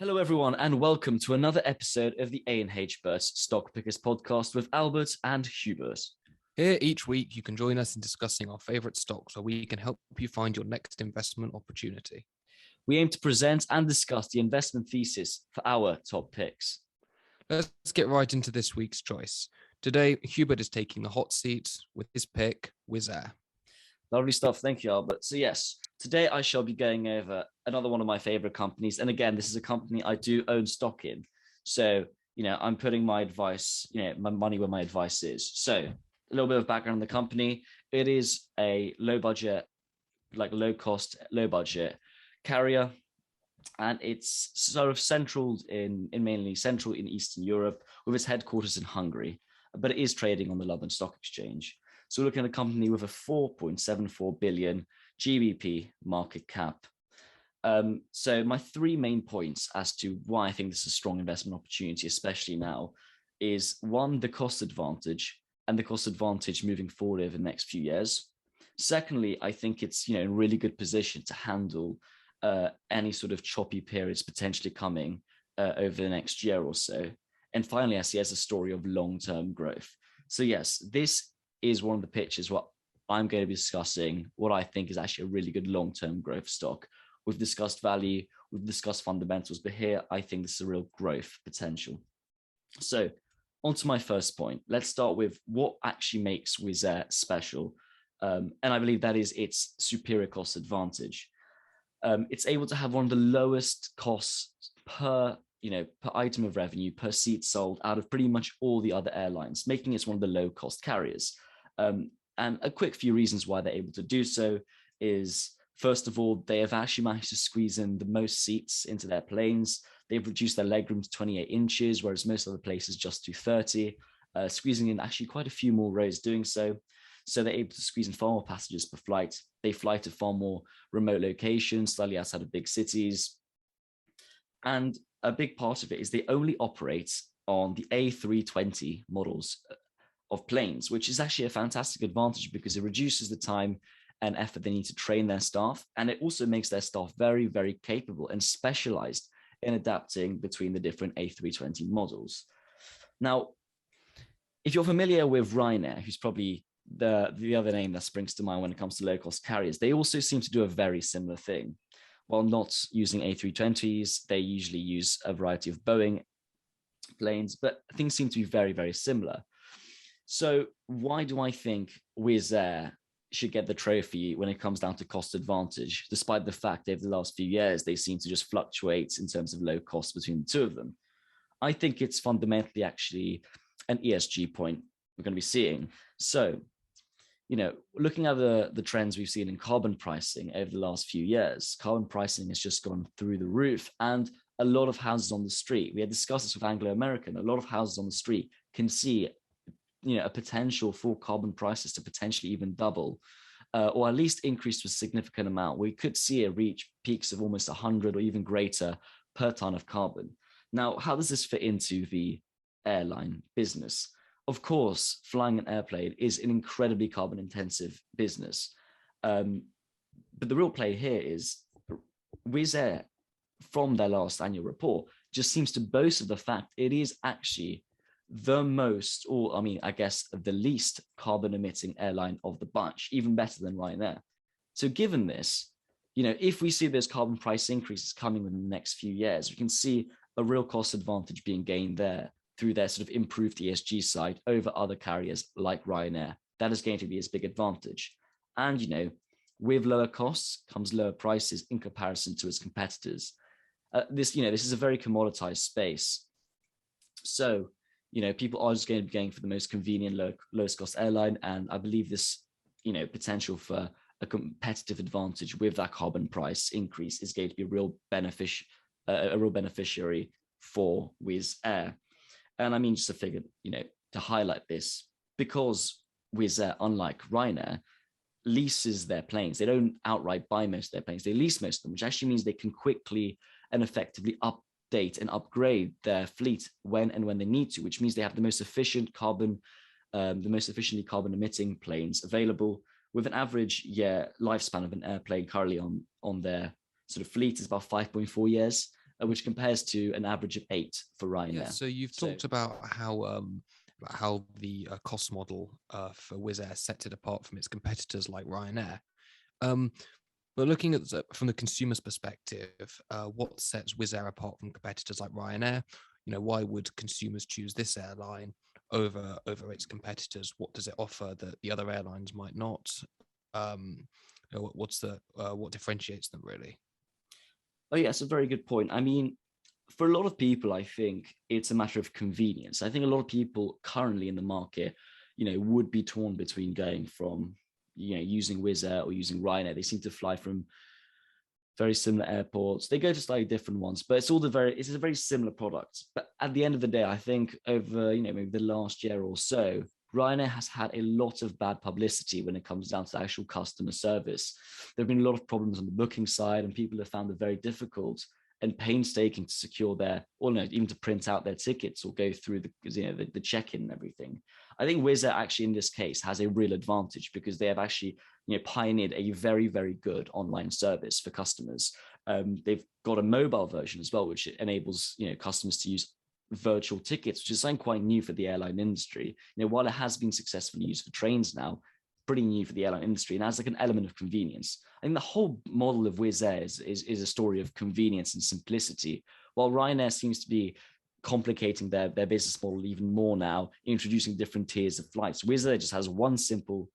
Hello, everyone, and welcome to another episode of the A&H Berts Stockpickers Podcast with Albert and Hubert. Here each week, you can join us in discussing our favorite stocks so we can help you find your next investment opportunity. We aim to present and discuss the investment thesis for our top picks. Let's get right into this week's choice. Today, Hubert is taking the hot seat with his pick, WizzAir. Lovely stuff. Thank you, Albert. So yes, today I shall be going over another one of my favorite companies. And again, this is a company I do own stock in. So, I'm putting my advice, my money where my advice is. So a little bit of background on the company. It is a low budget, low cost, low budget carrier. And it's sort of mainly central in Eastern Europe with its headquarters in Hungary, but it is trading on the London Stock Exchange. So we're looking at a company with a 4.74 billion GBP market cap. So my three main points as to why I think this is a strong investment opportunity, especially now, is one, the cost advantage and the cost advantage moving forward over the next few years. Secondly, I think it's in a really good position to handle any sort of choppy periods potentially coming over the next year or so. And finally, I see it as a story of long-term growth. So yes, this is one of the pitches what I'm going to be discussing, what I think is actually a really good long-term growth stock. We've discussed value, we've discussed fundamentals, but here I think this is a real growth potential. So on to my first point. Let's start with what actually makes WizzAir special. And I believe that is its superior cost advantage. It's able to have one of the lowest costs per item of revenue, per seat sold out of pretty much all the other airlines, making it one of the low cost carriers. And a quick few reasons why they're able to do so is, first of all, they have actually managed to squeeze in the most seats into their planes. They've reduced their legroom to 28 inches, whereas most other places just do 30, squeezing in actually quite a few more rows doing so. So they're able to squeeze in far more passengers per flight. They fly to far more remote locations, slightly outside of big cities. And a big part of it is they only operate on the A320 models of planes, which is actually a fantastic advantage because it reduces the time and effort they need to train their staff. And it also makes their staff very, very capable and specialized in adapting between the different A320 models. Now, if you're familiar with Ryanair, who's probably the other name that springs to mind when it comes to low-cost carriers, they also seem to do a very similar thing. While not using A320s, they usually use a variety of Boeing planes, but things seem to be very, very similar. So why do I think Wizz Air should get the trophy when it comes down to cost advantage, despite the fact over the last few years, they seem to just fluctuate in terms of low cost between the two of them? I think it's fundamentally actually an ESG point we're going to be seeing. So, looking at the trends we've seen in carbon pricing over the last few years, carbon pricing has just gone through the roof, and a lot of houses on the street, we had discussed this with Anglo American, a lot of houses on the street can see a potential for carbon prices to potentially even double, or at least increase to a significant amount. We could see it reach peaks of almost 100 or even greater per ton of carbon. Now, how does this fit into the airline business? Of course, flying an airplane is an incredibly carbon intensive business. But the real play here is Wizz Air, from their last annual report, just seems to boast of the fact it is actually the most, or I guess the least carbon emitting airline of the bunch, even better than Ryanair. So given this, if we see those carbon price increases coming within the next few years, we can see a real cost advantage being gained there through their sort of improved ESG side over other carriers like Ryanair. That is going to be its big advantage. And, with lower costs comes lower prices in comparison to its competitors. This is a very commoditized space. So, people are just going to be going for the most convenient, lowest cost airline. And I believe this, potential for a competitive advantage with that carbon price increase is going to be a real beneficiary for Wizz Air. And just a figure, to highlight this, because Wizz Air, unlike Ryanair, leases their planes. They don't outright buy most of their planes. They lease most of them, which actually means they can quickly and effectively update and upgrade their fleet when they need to, which means they have the most efficiently carbon emitting planes available, with an average lifespan of an airplane currently on their sort of fleet is about 5.4 years. which compares to an average of 8 for Ryanair. Yeah, so you've talked about how the cost model for WizzAir sets it apart from its competitors like Ryanair. But looking at from the consumer's perspective, what sets WizzAir apart from competitors like Ryanair? Why would consumers choose this airline over its competitors? What does it offer that the other airlines might not? What differentiates them really? Oh, yeah, it's a very good point. I mean, for a lot of people, I think it's a matter of convenience. I think a lot of people currently in the market, would be torn between going from, using Wizz Air or using Ryanair. They seem to fly from very similar airports. They go to slightly different ones, but it's a very similar product. But at the end of the day, I think over, maybe the last year or so, Ryanair has had a lot of bad publicity when it comes down to actual customer service. There have been a lot of problems on the booking side, and people have found it very difficult and painstaking to secure even to print out their tickets or go through the check-in and everything. I think Wizz Air actually in this case has a real advantage because they have actually pioneered a very, very good online service for customers. They've got a mobile version as well, which enables customers to use virtual tickets, which is something quite new for the airline industry. While it has been successfully used for trains now, pretty new for the airline industry, and has like an element of convenience. I think the whole model of Wizz Air is a story of convenience and simplicity, while Ryanair seems to be complicating their business model even more now, introducing different tiers of flights. Wizz Air just has one simple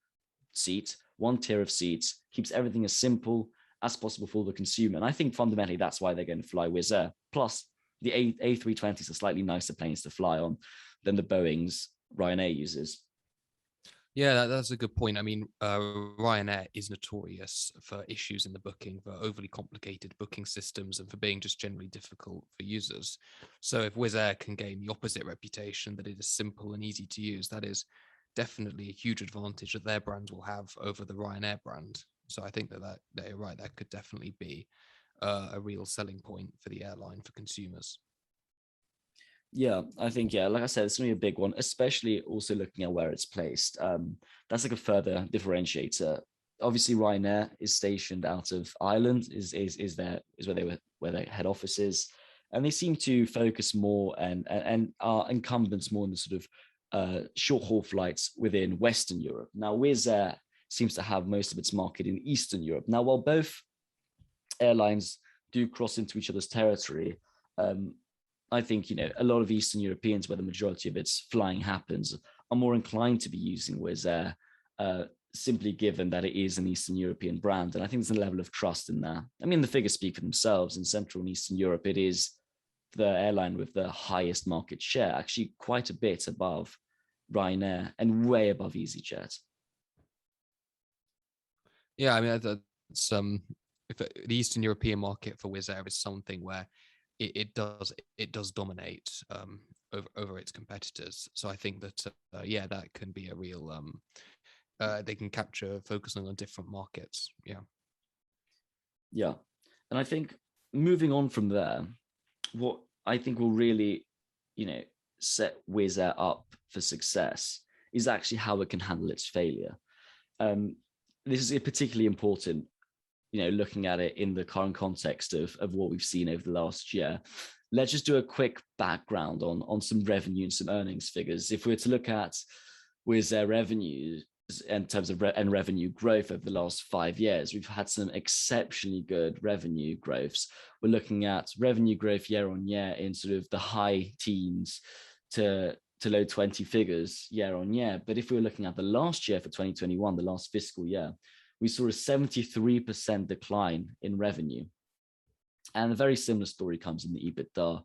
seat, one tier of seats, keeps everything as simple as possible for the consumer. And I think fundamentally that's why they're going to fly Wizz Air. Plus, the A320s are slightly nicer planes to fly on than the Boeings Ryanair uses. Yeah, that's a good point. I mean, Ryanair is notorious for issues in the booking, for overly complicated booking systems, and for being just generally difficult for users. So if Wizz Air can gain the opposite reputation, that it is simple and easy to use, that is definitely a huge advantage that their brand will have over the Ryanair brand. So I think that you're right, that could definitely be a real selling point for the airline for consumers. Yeah, I think, like I said, it's going to be a big one, especially also looking at where it's placed. That's like a further differentiator. Obviously, Ryanair is stationed out of Ireland, is where their head office is, and they seem to focus more and are incumbents more in the sort of short haul flights within Western Europe. Now, Wizz Air seems to have most of its market in Eastern Europe. Now, while both airlines do cross into each other's territory, I think, a lot of Eastern Europeans, where the majority of its flying happens, are more inclined to be using Wizz Air, simply given that it is an Eastern European brand. And I think there's a level of trust in that. I mean, the figures speak for themselves. In Central and Eastern Europe, it is the airline with the highest market share, actually quite a bit above Ryanair and way above EasyJet. Yeah, I mean, that's if the Eastern European market for Wizz Air is something where it does dominate over its competitors. So I think that that can be a real they can capture focusing on different markets. Yeah, and I think moving on from there, what I think will really set Wizz Air up for success is actually how it can handle its failure. This is particularly important, looking at it in the current context of what we've seen over the last year. Let's just do a quick background on some revenue and some earnings figures. If we were to look at Wizz Air revenue in terms of revenue growth over the last 5 years, we've had some exceptionally good revenue growths. We're looking at revenue growth year on year in sort of the high teens to low 20 figures year on year. But if we were looking at the last year for 2021, the last fiscal year, we saw a 73% decline in revenue. And a very similar story comes in the EBITDA.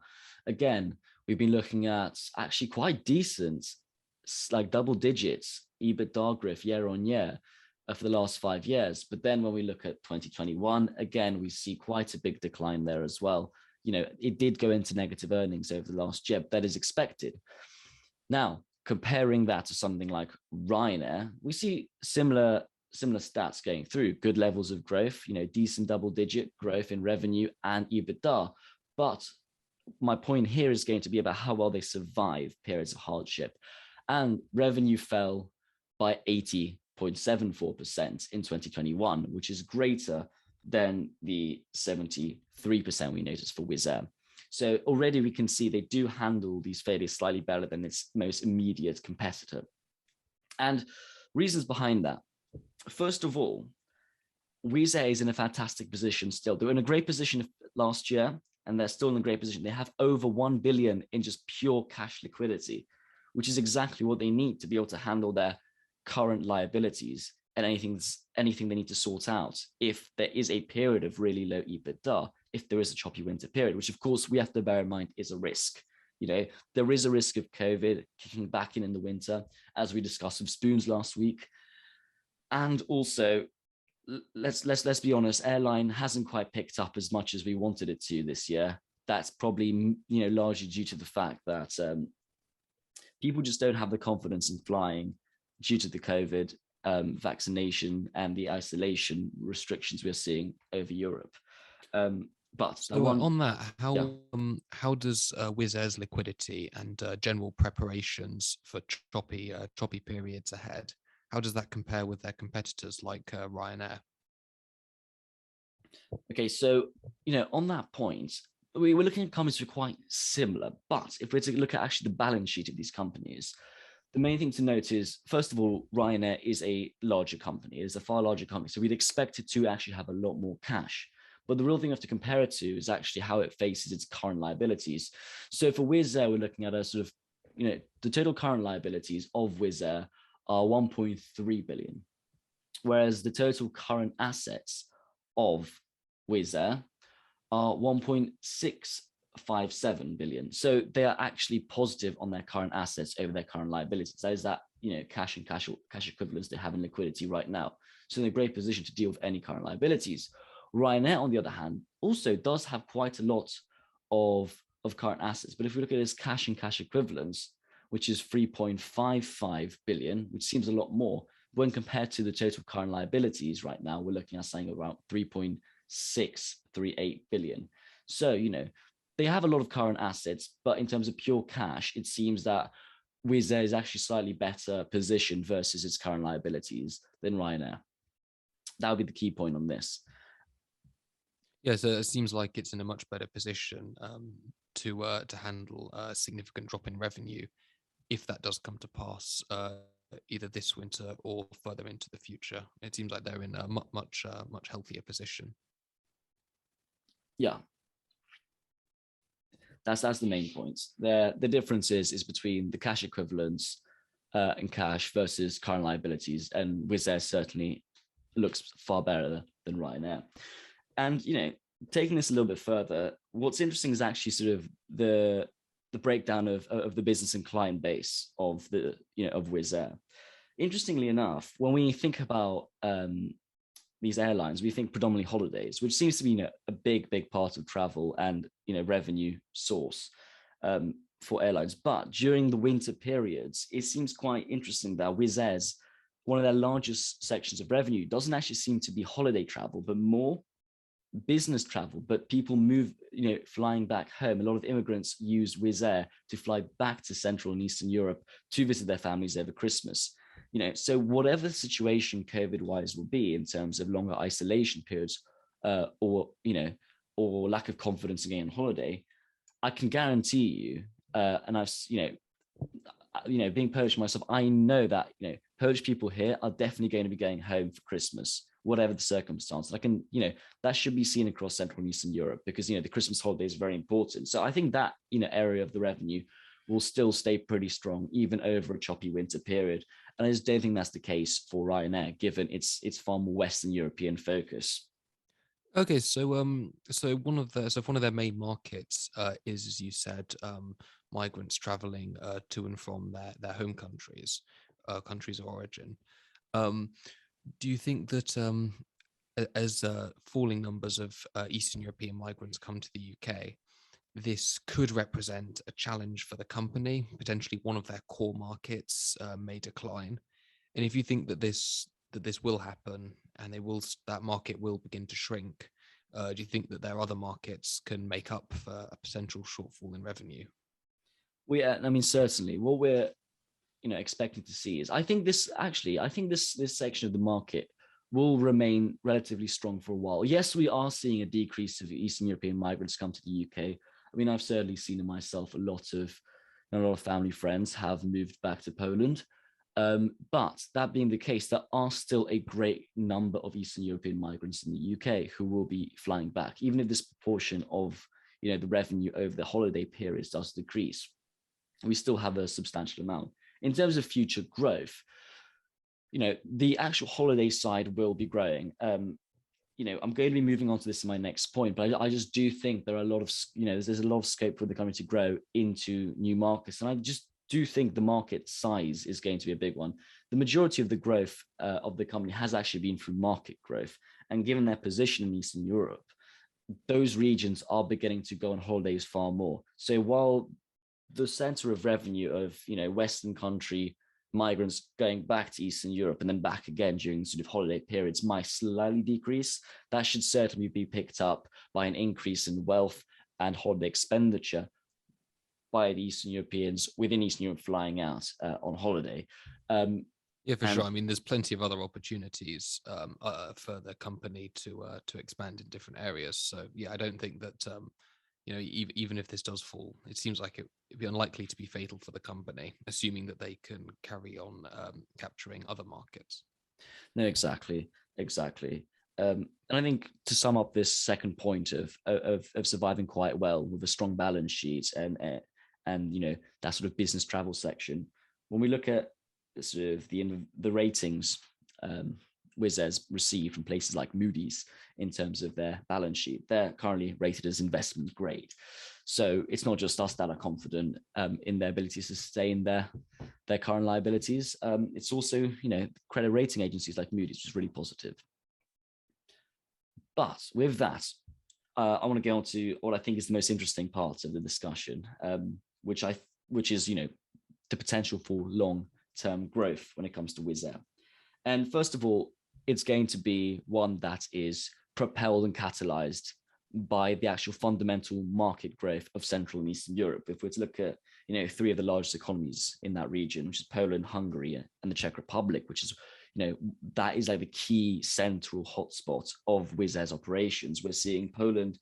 Again, we've been looking at actually quite decent, like double digits EBITDA growth year on year for the last 5 years. But then when we look at 2021, again, we see quite a big decline there as well. It did go into negative earnings over the last year, but that is expected. Now, comparing that to something like Ryanair, we see similar stats going through, good levels of growth, decent double-digit growth in revenue and EBITDA. But my point here is going to be about how well they survive periods of hardship. And revenue fell by 80.74% in 2021, which is greater than the 73% we noticed for Wizz Air. So already we can see they do handle these failures slightly better than its most immediate competitor. And reasons behind that. First of all, WizzAir is in a fantastic position still. They were in a great position last year, and they're still in a great position. They have over 1 billion in just pure cash liquidity, which is exactly what they need to be able to handle their current liabilities and anything they need to sort out if there is a period of really low EBITDA, if there is a choppy winter period, which of course we have to bear in mind is a risk. There is a risk of COVID kicking back in the winter, as we discussed with Spoons last week. And also, let's be honest, airline hasn't quite picked up as much as we wanted it to this year. That's probably largely due to the fact that people just don't have the confidence in flying due to the COVID vaccination and the isolation restrictions we're seeing over Europe. But so on that, how does WizzAir's liquidity and general preparations for choppy periods ahead, how does that compare with their competitors like Ryanair? Okay, so on that point, we were looking at companies who are quite similar, but if we're to look at actually the balance sheet of these companies, the main thing to note is, first of all, Ryanair is a larger company. It is a far larger company, so we'd expect it to actually have a lot more cash. But the real thing you have to compare it to is actually how it faces its current liabilities. So for WizzAir, we're looking at a sort of, the total current liabilities of WizzAir are 1.3 billion, whereas the total current assets of WizzAir are 1.657 billion. So they are actually positive on their current assets over their current liabilities. That is that, cash and cash equivalents they have in liquidity right now. So they're in a great position to deal with any current liabilities. Ryanair, on the other hand, also does have quite a lot of current assets. But if we look at its cash and cash equivalents, which is 3.55 billion, which seems a lot more, when compared to the total current liabilities right now, we're looking at something around 3.638 billion. So, they have a lot of current assets, but in terms of pure cash, it seems that WizzAir is actually slightly better positioned versus its current liabilities than Ryanair. That would be the key point on this. Yeah, so it seems like it's in a much better position to handle a significant drop in revenue if that does come to pass, either this winter or further into the future. It seems like they're in a much healthier position. Yeah, that's the main point. The difference is between the cash equivalents and cash versus current liabilities, and Wizz Air certainly looks far better than Ryanair. And taking this a little bit further, what's interesting is actually sort of the breakdown of the business and client base of of Wizz Air. Interestingly enough, when we think about these airlines, we think predominantly holidays, which seems to be a big part of travel and revenue source for airlines. But during the winter periods, it seems quite interesting that Wizz Air's one of their largest sections of revenue doesn't actually seem to be holiday travel, but more business travel. But people move, flying back home. A lot of immigrants use Wizz Air to fly back to Central and Eastern Europe to visit their families over Christmas. So whatever the situation COVID-wise will be in terms of longer isolation periods, or lack of confidence in going on holiday, I can guarantee you, and I've being Polish myself, I know that Polish people here are definitely going to be going home for Christmas, whatever the circumstance. I can, that should be seen across Central and Eastern Europe because the Christmas holiday is very important. So I think that area of the revenue will still stay pretty strong even over a choppy winter period. And I just don't think that's the case for Ryanair, given its far more Western European focus. Okay, so one of their main markets is, as you said, migrants traveling to and from their home countries, countries of origin. Do you think that as falling numbers of Eastern European migrants come to the UK, this could represent a challenge for the company? Potentially one of their core markets may decline. And if you think that this will happen and that market will begin to shrink, do you think that their other markets can make up for a potential shortfall in revenue? Certainly. What we're expecting to see is, I think this section of the market will remain relatively strong for a while. Yes, we are seeing a decrease of Eastern European migrants come to the UK. I mean, I've certainly seen in myself a lot of family friends have moved back to Poland. But that being the case, there are still a great number of Eastern European migrants in the UK who will be flying back, even if this proportion of the revenue over the holiday periods does decrease. We still have a substantial amount. In terms of future growth, the actual holiday side will be growing. I'm going to be moving on to this in my next point, but I just do think there are a lot of, there's a lot of scope for the company to grow into new markets. And I just do think the market size is going to be a big one. The majority of the growth of the company has actually been through market growth. And given their position in Eastern Europe, those regions are beginning to go on holidays far more. So while the center of revenue of, Western country migrants going back to Eastern Europe and then back again during sort of holiday periods might slightly decrease, that should certainly be picked up by an increase in wealth and holiday expenditure by the Eastern Europeans within Eastern Europe flying out on holiday. Yeah, for sure. I mean, there's plenty of other opportunities for the company to expand in different areas. So yeah, I don't think that even if this does fall, it seems like it'd be unlikely to be fatal for the company, assuming that they can carry on capturing other markets. No, exactly. And I think to sum up this second point of surviving quite well with a strong balance sheet and that sort of business travel section, when we look at sort of the ratings WizzAir's received from places like Moody's in terms of their balance sheet, they're currently rated as investment grade. So it's not just us that are confident in their ability to sustain their current liabilities. It's also, credit rating agencies like Moody's, which is really positive. But with that, I want to get on to what I think is the most interesting part of the discussion, which is, the potential for long-term growth when it comes to WizzAir. And first of all, it's going to be one that is propelled and catalyzed by the actual fundamental market growth of Central and Eastern Europe. If we're to look at, three of the largest economies in that region, which is Poland, Hungary, and the Czech Republic, which is, that is like the key central hotspot of WizzAir's operations. We're seeing Poland,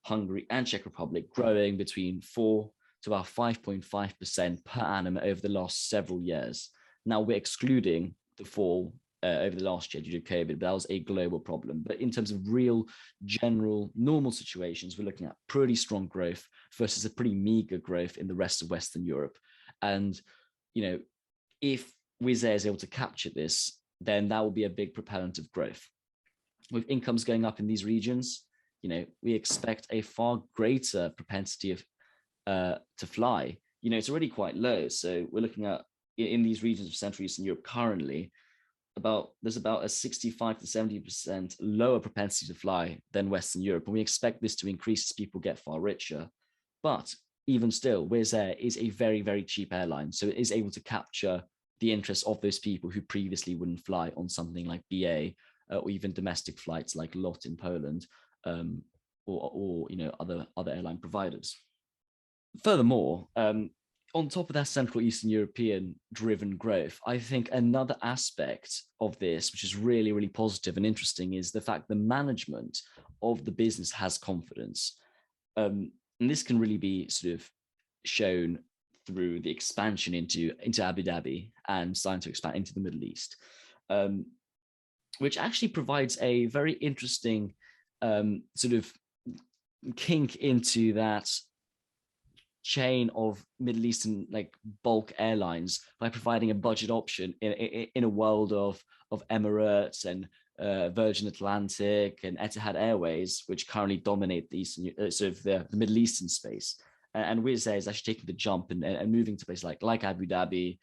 Hungary, and Czech Republic growing between 4 to about 5.5% per annum over the last several years. Now we're excluding the fall over the last year due to COVID, but that was a global problem. But in terms of real, general, normal situations, we're looking at pretty strong growth versus a pretty meager growth in the rest of Western Europe. And, if WizzAir is able to capture this, then that will be a big propellant of growth. With incomes going up in these regions, we expect a far greater propensity of to fly. It's already quite low. So we're looking at in these regions of Central Eastern Europe currently, there's about a 65 to 70% lower propensity to fly than Western Europe. And we expect this to increase as people get far richer. But even still, Wizz Air is a very, very cheap airline. So it is able to capture the interest of those people who previously wouldn't fly on something like BA or even domestic flights like LOT in Poland or other airline providers. Furthermore, on top of that Central Eastern European driven growth, I think another aspect of this, which is really, really positive and interesting, is the fact the management of the business has confidence. And this can really be sort of shown through the expansion into Abu Dhabi and starting to expand into the Middle East, which actually provides a very interesting sort of kink into that chain of Middle Eastern like bulk airlines by providing a budget option in a world of Emirates and Virgin Atlantic and Etihad Airways, which currently dominate the Eastern, the Middle Eastern space. And Wizz Air is actually taking the jump and moving to places like Abu Dhabi,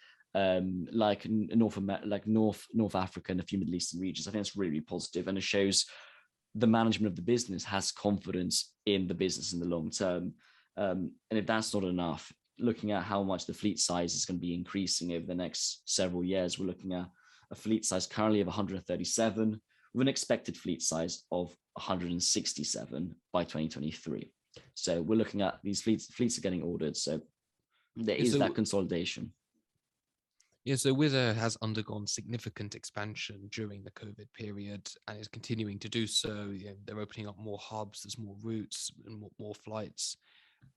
like North Africa and a few Middle Eastern regions. I think it's really, really positive, and it shows the management of the business has confidence in the business in the long term. And if that's not enough, looking at how much the fleet size is going to be increasing over the next several years, we're looking at a fleet size currently of 137 with an expected fleet size of 167 by 2023. So we're looking at these fleets are getting ordered. So there is that consolidation. Yeah, so Wizz Air has undergone significant expansion during the COVID period and is continuing to do so. They're opening up more hubs, there's more routes and more flights.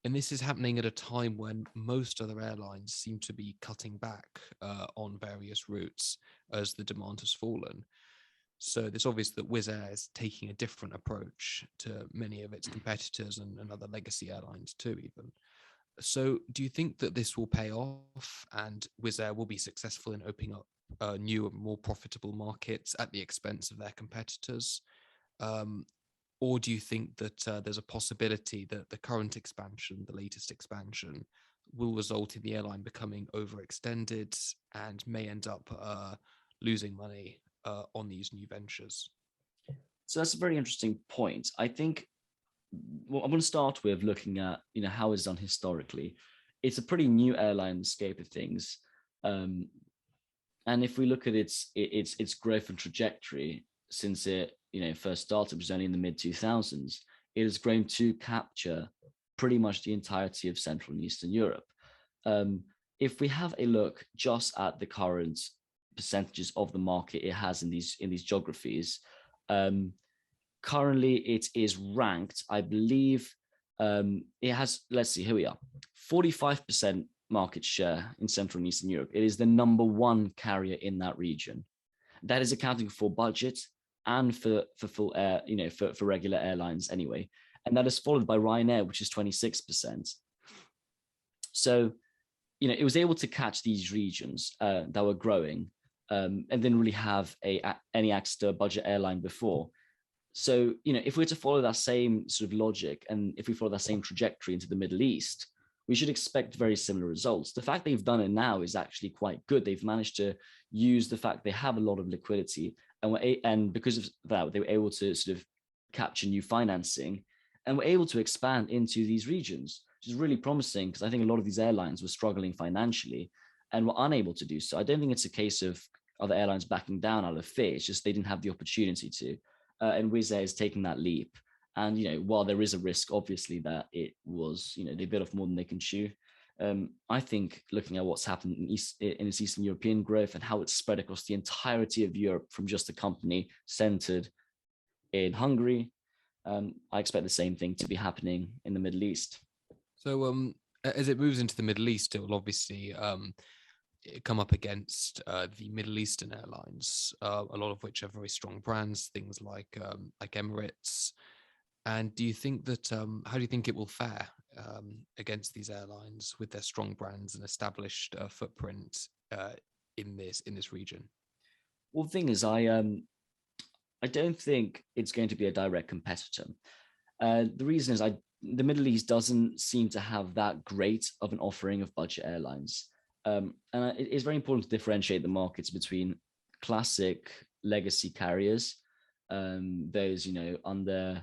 And this is happening at a time when most other airlines seem to be cutting back on various routes as the demand has fallen. So it's obvious that WizzAir is taking a different approach to many of its competitors and other legacy airlines too, even. So do you think that this will pay off and WizzAir will be successful in opening up new and more profitable markets at the expense of their competitors? Um, or do you think that there's a possibility that the current expansion, the latest expansion, will result in the airline becoming overextended and may end up losing money on these new ventures? So that's a very interesting point. I think well, I'm going to start with looking at how it's done historically. It's a pretty new airline scape of things, and if we look at its growth and trajectory since it first started, which was only in the mid 2000s, it has grown to capture pretty much the entirety of Central and Eastern Europe. If we have a look just at the current percentages of the market it has in these geographies, currently it is ranked, I believe, it has, let's see, here we are, 45% market share in Central and Eastern Europe. It is the number one carrier in that region. That is accounting for budget and for full air, for regular airlines anyway. And that is followed by Ryanair, which is 26%. So, it was able to catch these regions that were growing and didn't really have any access to a budget airline before. So, if we're to follow that same sort of logic, and if we follow that same trajectory into the Middle East, we should expect very similar results. The fact they've done it now is actually quite good. They've managed to use the fact they have a lot of liquidity, and because of that, they were able to sort of capture new financing and were able to expand into these regions, which is really promising because I think a lot of these airlines were struggling financially and were unable to do so. I don't think it's a case of other airlines backing down out of fear. It's just they didn't have the opportunity to. And WizzAir is taking that leap. And, while there is a risk, obviously, that it was, they bit off more than they can chew. I think looking at what's happened in its Eastern European growth and how it's spread across the entirety of Europe from just a company centered in Hungary, I expect the same thing to be happening in the Middle East. So as it moves into the Middle East, it will obviously come up against the Middle Eastern airlines, a lot of which are very strong brands, things like Emirates. And do you think that how do you think it will fare against these airlines with their strong brands and established footprint in this region? Well, the thing is, I don't think it's going to be a direct competitor. The reason is the Middle East doesn't seem to have that great of an offering of budget airlines. And it's very important to differentiate the markets between classic legacy carriers, those, under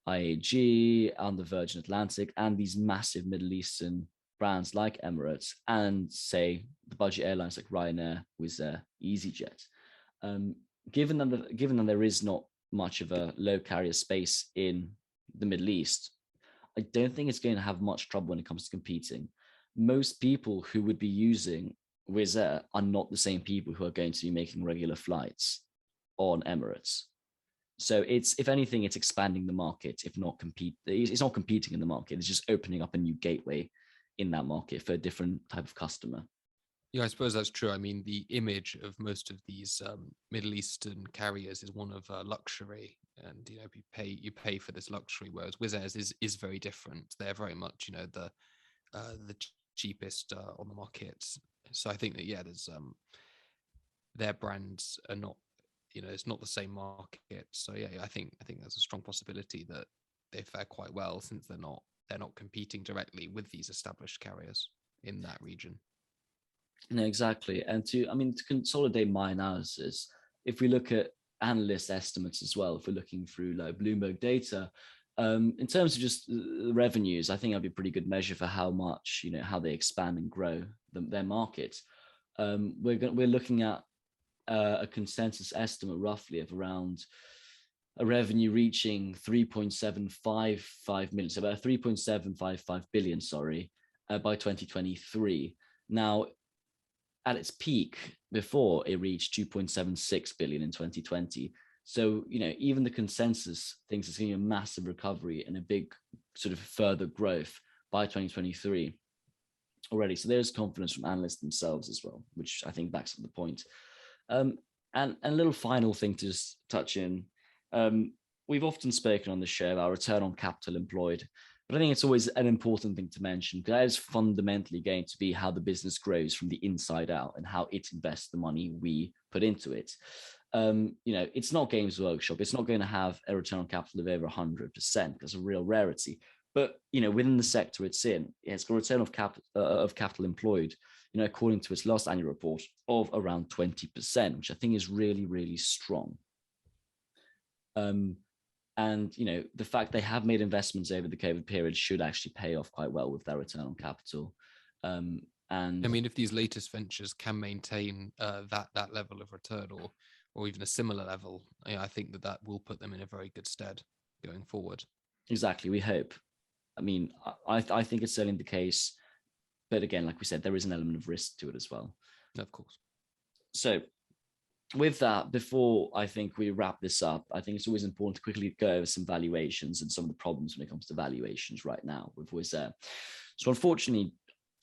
IAG, under Virgin Atlantic, and these massive Middle Eastern brands like Emirates, and say the budget airlines like Ryanair, WizzAir, EasyJet. Given that there is not much of a low carrier space in the Middle East, I don't think it's going to have much trouble when it comes to competing. Most people who would be using WizzAir are not the same people who are going to be making regular flights on Emirates. So if anything, it's expanding the market, if not compete. It's not competing in the market. It's just opening up a new gateway in that market for a different type of customer. Yeah, I suppose that's true. I mean, the image of most of these Middle Eastern carriers is one of luxury, and you pay for this luxury. Whereas WizzAir is very different. They're very much the cheapest on the market. So I think that there's their brands are not, it's not the same market. So I think there's a strong possibility that they fare quite well since they're not competing directly with these established carriers in that region. No, exactly. And to consolidate my analysis, if we look at analyst estimates as well, if we're looking through like Bloomberg data, in terms of just the revenues, I think that'd be a pretty good measure for how much, how they expand and grow their market. We're looking at a consensus estimate roughly of around a revenue reaching 3.755 million, so about 3.755 billion, by 2023. Now, at its peak before, it reached 2.76 billion in 2020. So, even the consensus thinks it's going to be a massive recovery and a big sort of further growth by 2023 already. So there's confidence from analysts themselves as well, which I think backs up the point. And a little final thing to just touch in. We've often spoken on the show about return on capital employed, but I think it's always an important thing to mention, because that is fundamentally going to be how the business grows from the inside out and how it invests the money we put into it. It's not Games Workshop. It's not going to have a return on capital of over 100%. That's a real rarity. But, within the sector it's in, it's got a return of capital employed, according to its last annual report, of around 20%, which I think is really, really strong. And, the fact they have made investments over the COVID period should actually pay off quite well with their return on capital. And I mean, if these latest ventures can maintain that level of return or even a similar level, I think that will put them in a very good stead going forward. Exactly. We hope. I mean, I think it's certainly the case. But again, like we said, there is an element of risk to it as well. Of course. So with that, before I think we wrap this up, I think it's always important to quickly go over some valuations and some of the problems when it comes to valuations right now with WizzAir. So unfortunately,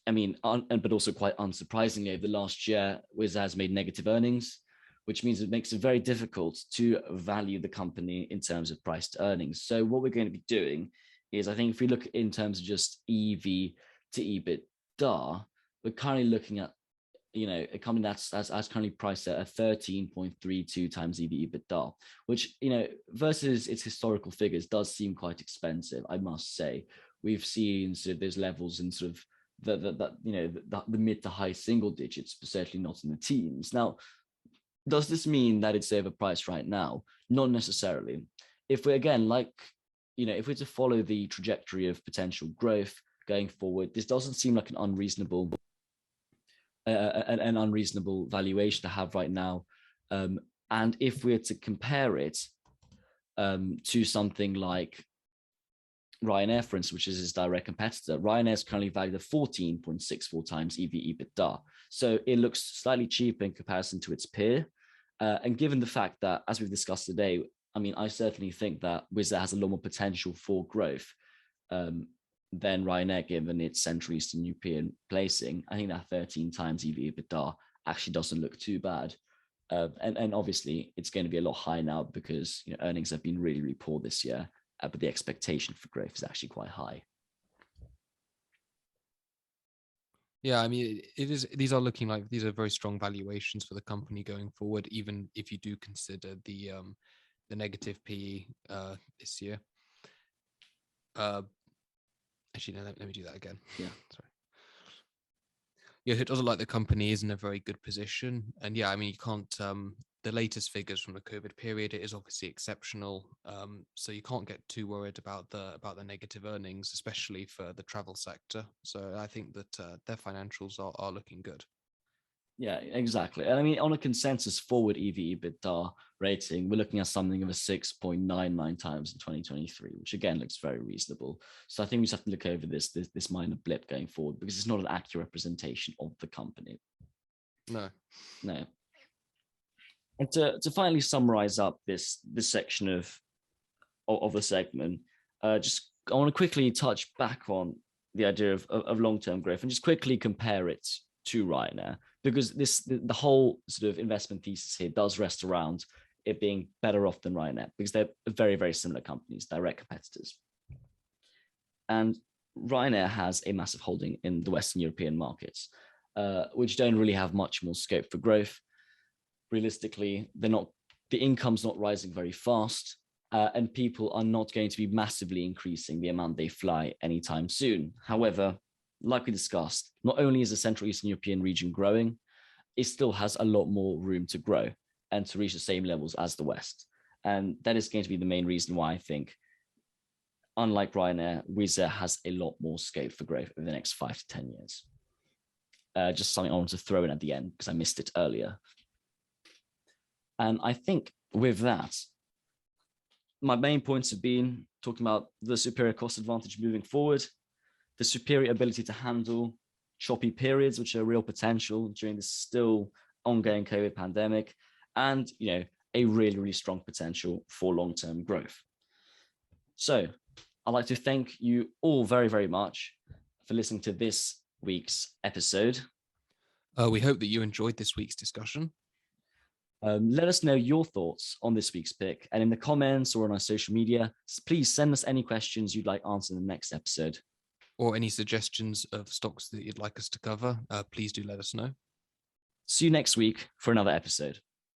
but also quite unsurprisingly, over the last year, WizzAir has made negative earnings, which means it makes it very difficult to value the company in terms of price to earnings. So what we're going to be doing is, I think if we look in terms of just EV to EBITDA, we're currently looking at a company that's currently priced at a 13.32 times EV/EBITDA, which, versus its historical figures does seem quite expensive, I must say. We've seen sort of those levels in sort of the mid to high single digits, but certainly not in the teens. Now, does this mean that it's overpriced right now? Not necessarily. If we're again, if we're to follow the trajectory of potential growth going forward, this doesn't seem like an unreasonable valuation to have right now. And if we're to compare it to something like Ryanair, for instance, which is his direct competitor, Ryanair is currently valued at 14.64 times EV/EBITDA. So it looks slightly cheaper in comparison to its peer. And given the fact that, as we've discussed today, I certainly think that WizzAir has a lot more potential for growth than Ryanair, given its Central Eastern European placing. I think that 13 times EV/EBITDA actually doesn't look too bad. And obviously, it's going to be a lot higher now because earnings have been really, really poor this year, but the expectation for growth is actually quite high. Yeah, these are looking like these are very strong valuations for the company going forward, even if you do consider the negative PE this year. Actually, no, let me do that again. Yeah, sorry. Yeah, it doesn't like the company is in a very good position, and yeah, you can't. The latest figures from the COVID period, it is obviously exceptional. So you can't get too worried about the negative earnings, especially for the travel sector. So I think that their financials are looking good. Yeah, exactly. And on a consensus forward EV/EBITDA rating, we're looking at something of a 6.99 times in 2023, which again looks very reasonable. So I think we just have to look over this minor blip going forward, because it's not an accurate representation of the company. No. And to finally summarize up this section of the segment, I want to quickly touch back on the idea of long-term growth and just quickly compare it to Ryanair, because the whole sort of investment thesis here does rest around it being better off than Ryanair, because they're very, very similar companies, direct competitors. And Ryanair has a massive holding in the Western European markets, which don't really have much more scope for growth. Realistically, the income's not rising very fast, and people are not going to be massively increasing the amount they fly anytime soon. However, like we discussed, not only is the Central Eastern European region growing, it still has a lot more room to grow and to reach the same levels as the West. And that is going to be the main reason why I think, unlike Ryanair, WizzAir has a lot more scope for growth over the next 5 to 10 years. Just something I wanted to throw in at the end because I missed it earlier. And I think with that, my main points have been talking about the superior cost advantage moving forward, the superior ability to handle choppy periods, which are real potential during this still ongoing COVID pandemic, and a really, really strong potential for long-term growth. So I'd like to thank you all very, very much for listening to this week's episode. We hope that you enjoyed this week's discussion. Let us know your thoughts on this week's pick, and in the comments or on our social media, please send us any questions you'd like answered in the next episode. Or any suggestions of stocks that you'd like us to cover, please do let us know. See you next week for another episode.